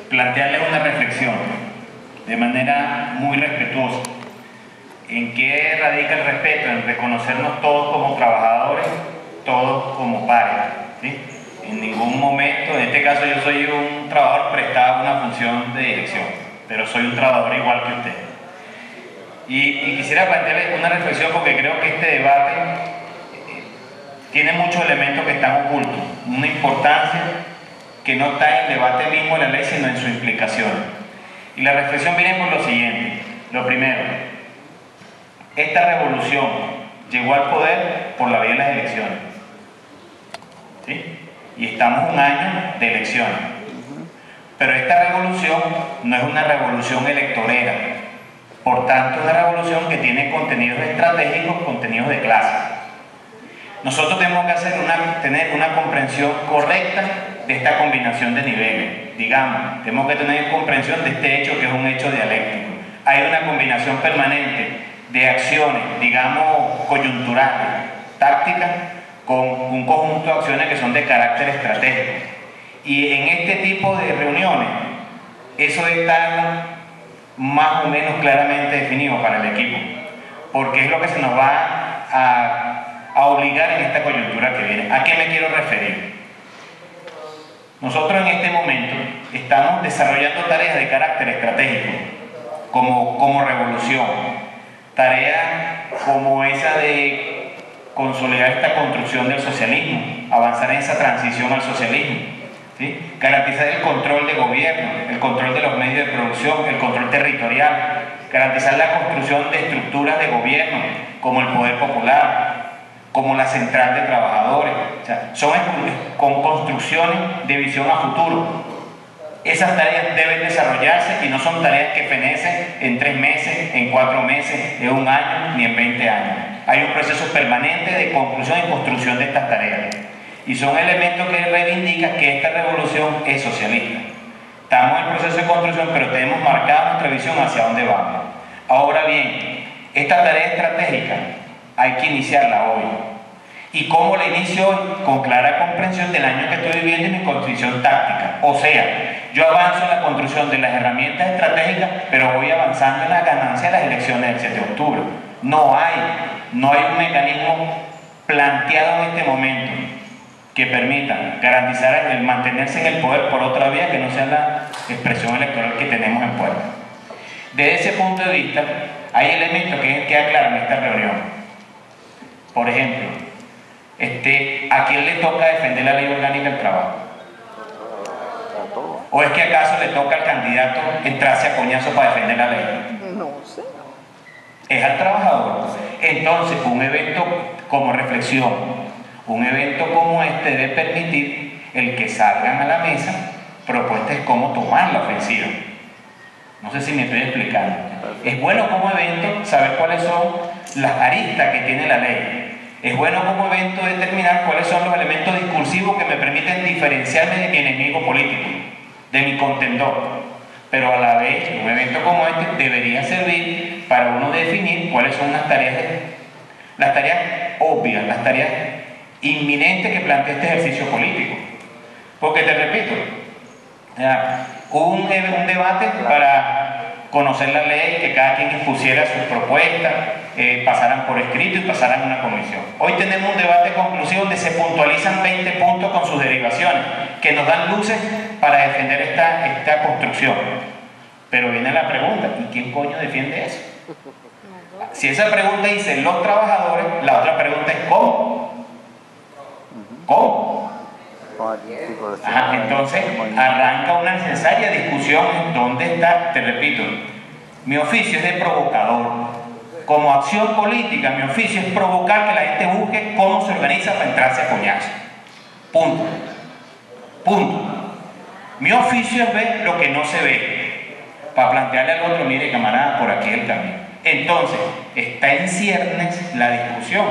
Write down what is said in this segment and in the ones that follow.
plantearles una reflexión de manera muy respetuosa. ¿En qué radica el respeto? En reconocernos todos como trabajadores, todos como pares, ¿sí? En ningún momento, en este caso yo soy un trabajador prestado a una función de dirección, pero soy un trabajador igual que usted. Y quisiera plantearles una reflexión porque creo que este debate tiene muchos elementos que están ocultos, una importancia que no está en el debate mismo de la ley, sino en su implicación. Y la reflexión viene por lo siguiente. Lo primero, esta revolución llegó al poder por la vía de las elecciones, ¿sí? Y estamos un año de elecciones. Pero esta revolución no es una revolución electorera, por tanto es una revolución que tiene contenidos estratégicos, contenidos de clase. Nosotros tenemos que tener una comprensión correcta de esta combinación de niveles. Digamos, tenemos que tener comprensión de este hecho que es un hecho dialéctico. Hay una combinación permanente de acciones, digamos, coyunturales, tácticas, con un conjunto de acciones que son de carácter estratégico. Y en este tipo de reuniones, eso está más o menos claramente definido para el equipo, porque es lo que se nos va a obligar en esta coyuntura que viene. ¿A qué me quiero referir? Nosotros en este momento estamos desarrollando tareas de carácter estratégico, como revolución, tareas como esa de consolidar esta construcción del socialismo, avanzar en esa transición al socialismo, ¿sí? Garantizar el control de gobierno, el control de los medios de producción, el control territorial, garantizar la construcción de estructuras de gobierno, como el Poder Popular, como la Central de Trabajadores. O sea, son con construcciones de visión a futuro. Esas tareas deben desarrollarse y no son tareas que fenecen en 3 meses, en 4 meses, en 1 año, ni en 20 años. Hay un proceso permanente de conclusión y construcción de estas tareas. Y son elementos que reivindican que esta revolución es socialista. Estamos en proceso de construcción, pero tenemos marcada nuestra visión hacia dónde vamos. Ahora bien, esta tarea estratégica hay que iniciarla hoy. ¿Y cómo la inicio hoy? Con clara comprensión del año que estoy viviendo y mi construcción táctica. O sea, yo avanzo en la construcción de las herramientas estratégicas, pero voy avanzando en la ganancia de las elecciones del 7 de octubre. No hay un mecanismo planteado en este momento que permita garantizar el mantenerse en el poder por otra vía que no sea la expresión electoral que tenemos en puerta. Desde ese punto de vista, hay elementos que quedan claros en esta reunión. Por ejemplo, ¿a quién le toca defender la ley orgánica del trabajo? ¿O es que acaso le toca al candidato entrarse a coñazo para defender la ley? No sé. Es al trabajador. Entonces, un evento como reflexión, un evento como este debe permitir el que salgan a la mesa propuestas de cómo tomar la ofensiva. No sé si me estoy explicando. Es bueno como evento saber cuáles son las aristas que tiene la ley. Es bueno como evento determinar cuáles son los elementos discursivos que me permiten diferenciarme de mi enemigo político, de mi contendor. Pero a la vez, un evento como este debería servir para uno definir cuáles son las tareas obvias, las tareas inminentes que plantea este ejercicio político. Porque te repito, hubo un debate para conocer la ley, que cada quien expusiera sus propuestas, pasaran por escrito y pasaran a una comisión. Hoy tenemos un debate conclusivo donde se puntualizan 20 puntos con sus derivaciones, que nos dan luces para defender esta construcción. Pero viene la pregunta, ¿y quién coño defiende eso? Si esa pregunta dice los trabajadores, la otra pregunta es ¿cómo? ¿Cómo? Entonces arranca una necesaria discusión en dónde está, te repito, mi oficio es de provocador. Como acción política, mi oficio es provocar que la gente busque cómo se organiza para entrarse a coñazo. Punto. Punto. Mi oficio es ver lo que no se ve, para plantearle al otro, mire camarada, por aquí es el camino. Entonces, está en ciernes la discusión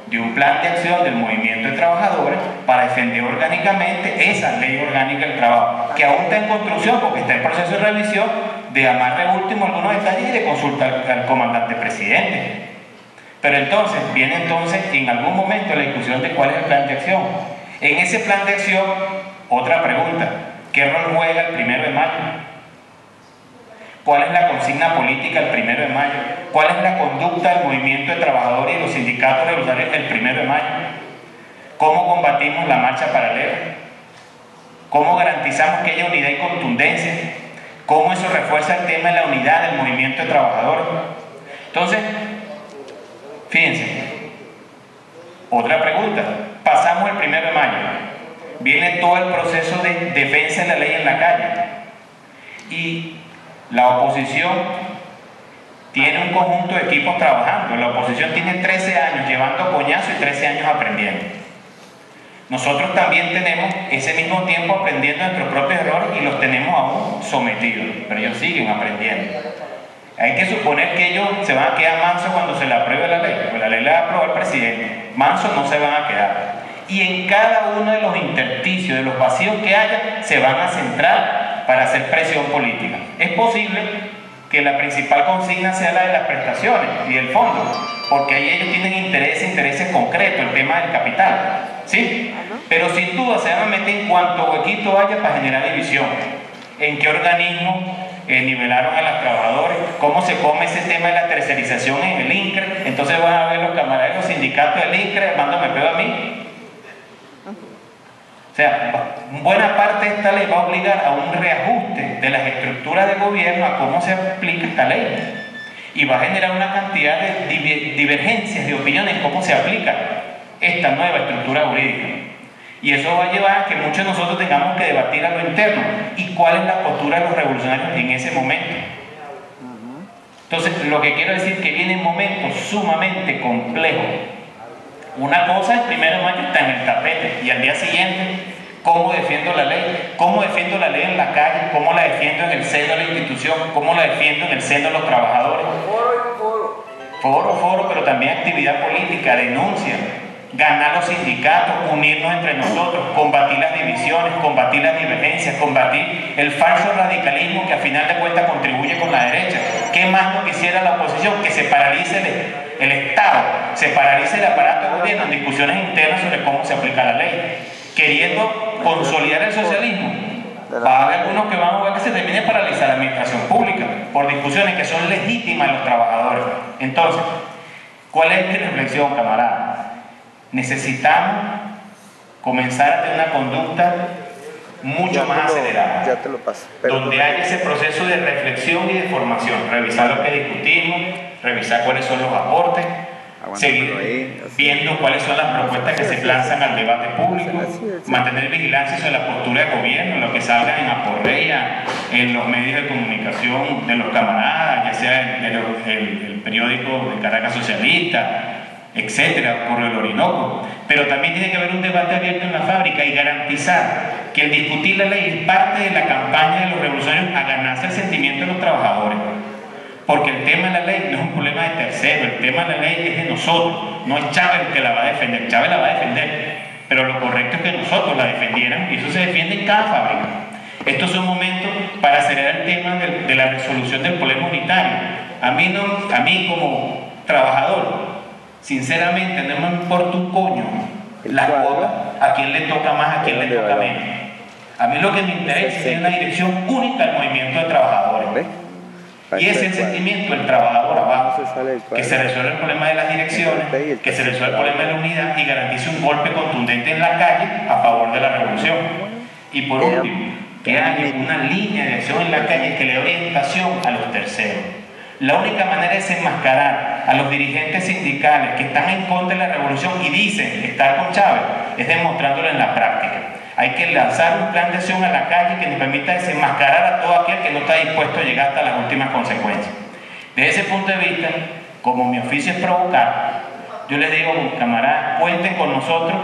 de un plan de acción del movimiento de trabajadores para defender orgánicamente esa ley orgánica del trabajo, que aún está en construcción porque está en proceso de revisión, de amarre último algunos detalles y de consultar al comandante presidente. Pero entonces, viene en algún momento la discusión de cuál es el plan de acción. En ese plan de acción, otra pregunta, ¿Qué rol juega el 1 de mayo? ¿Cuál es la consigna política el 1 de mayo? ¿Cuál es la conducta del movimiento de trabajadores y los sindicatos revolucionarios el 1 de mayo? ¿Cómo combatimos la marcha paralela? ¿Cómo garantizamos que haya unidad y contundencia? ¿Cómo eso refuerza el tema de la unidad del movimiento de trabajadores? Entonces, fíjense, otra pregunta. Pasamos el 1 de mayo. Viene todo el proceso de defensa de la ley en la calle. Y la oposición tiene un conjunto de equipos trabajando. La oposición tiene 13 años llevando coñazo y 13 años aprendiendo. Nosotros también tenemos ese mismo tiempo aprendiendo nuestros propios errores y los tenemos aún sometidos, pero ellos siguen aprendiendo. Hay que suponer que ellos se van a quedar mansos cuando se le apruebe la ley, porque la ley la va a aprobar el presidente. Mansos no se van a quedar. Y en cada uno de los intersticios, de los vacíos que haya, se van a centrar para hacer presión política. Es posible que la principal consigna sea la de las prestaciones y del fondo, porque ahí ellos tienen intereses concretos, el tema del capital, ¿sí? Pero sin duda se van a meter en cuanto huequito haya para generar división. ¿En qué organismo nivelaron a los trabajadores? ¿Cómo se come ese tema de la tercerización en el INCRE? Entonces van a ver los camaradas de los sindicatos del INCRE armándome pedo a mí. O sea, buena parte de esta ley va a obligar a un reajuste de las estructuras de gobierno a cómo se aplica esta ley. Y va a generar una cantidad de divergencias de opiniones en cómo se aplica esta nueva estructura jurídica. Y eso va a llevar a que muchos de nosotros tengamos que debatir a lo interno y cuál es la postura de los revolucionarios en ese momento. Entonces, lo que quiero decir es que vienen momentos sumamente complejos. Una cosa, el 1 de mayo está en el tapete y al día siguiente, ¿cómo defiendo la ley? ¿Cómo defiendo la ley en la calle? ¿Cómo la defiendo en el seno de la institución? ¿Cómo la defiendo en el seno de los trabajadores? Foro, pero también actividad política, denuncia, ganar los sindicatos, unirnos entre nosotros, combatir las divisiones, combatir las divergencias, combatir el falso radicalismo que a final de cuentas contribuye con la derecha. ¿Qué más no quisiera la oposición? Que se paralice el Estado, se paralice el aparato de gobierno en discusiones internas sobre cómo se aplica la ley, queriendo consolidar el socialismo. Va a haber algunos que van a ver que se termine de paralizar la administración pública por discusiones que son legítimas de los trabajadores. Entonces, ¿cuál es mi reflexión, camarada? Necesitamos comenzar a tener una conducta mucho más acelerada, donde haya ese proceso de reflexión y de formación, revisar lo que discutimos, revisar cuáles son los aportes, seguir viendo cuáles son las propuestas que se lanzan al debate público, mantener vigilancia sobre la postura de gobierno, lo que salga en Aporrea, en los medios de comunicación de los camaradas, ya sea el periódico de Caracas Socialista, etcétera, por el Orinoco. Pero también tiene que haber un debate abierto en la fábrica y garantizar que el discutir la ley es parte de la campaña de los revolucionarios a ganarse el sentimiento de los trabajadores. Porque el tema de la ley no es un problema de tercero, el tema de la ley es de nosotros, no es Chávez el que la va a defender, Chávez la va a defender, pero lo correcto es que nosotros la defiendieran y eso se defiende en cada fábrica. Estos son momentos para acelerar el tema de la resolución del problema unitario. A mí como trabajador, sinceramente no me importa un coño la cuota, a quién le toca más, a quién le toca menos. A mí lo que me interesa es una dirección única al movimiento de trabajadores. Y ese sentimiento del trabajador abajo, que se resuelva el problema de las direcciones, que se resuelva el problema de la unidad y garantice un golpe contundente en la calle a favor de la revolución. Y por último, que haya una línea de acción en la calle que le dé orientación a los terceros. La única manera de desenmascarar a los dirigentes sindicales que están en contra de la revolución y dicen estar con Chávez es demostrándolo en la práctica. Hay que lanzar un plan de acción a la calle que nos permita desenmascarar a todo aquel que no está dispuesto a llegar hasta las últimas consecuencias. Desde ese punto de vista, como mi oficio es provocar, yo les digo, camaradas, cuenten con nosotros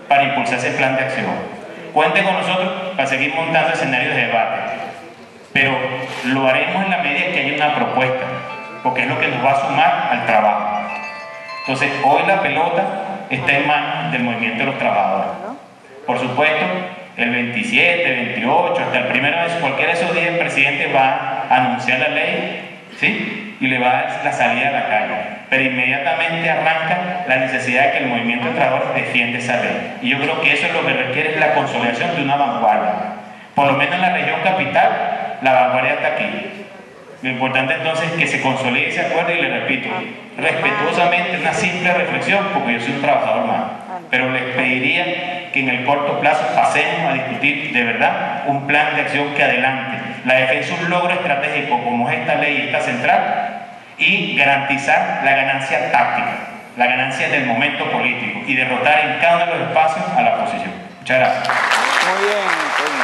para impulsar ese plan de acción. Cuenten con nosotros para seguir montando escenarios de debate. Pero lo haremos en la medida en que haya una propuesta, porque es lo que nos va a sumar al trabajo. Entonces, hoy la pelota está en manos del movimiento de los trabajadores. Por supuesto, el 27, 28, hasta el primero de cualquiera de esos días, el presidente va a anunciar la ley, ¿sí? Y le va a dar la salida a la calle. Pero inmediatamente arranca la necesidad de que el movimiento de trabajadores defienda esa ley. Y yo creo que eso es lo que requiere, es la consolidación de una vanguardia. Por lo menos en la región capital, la vanguardia está aquí. Lo importante entonces es que se consolide ese acuerdo y le repito, respetuosamente una simple reflexión, porque yo soy un trabajador más, pero les pediría que en el corto plazo pasemos a discutir de verdad un plan de acción que adelante la defensa, un logro estratégico como es esta ley, esta central, y garantizar la ganancia táctica, la ganancia del momento político y derrotar en cada uno de los espacios a la oposición. Muchas gracias. Muy bien.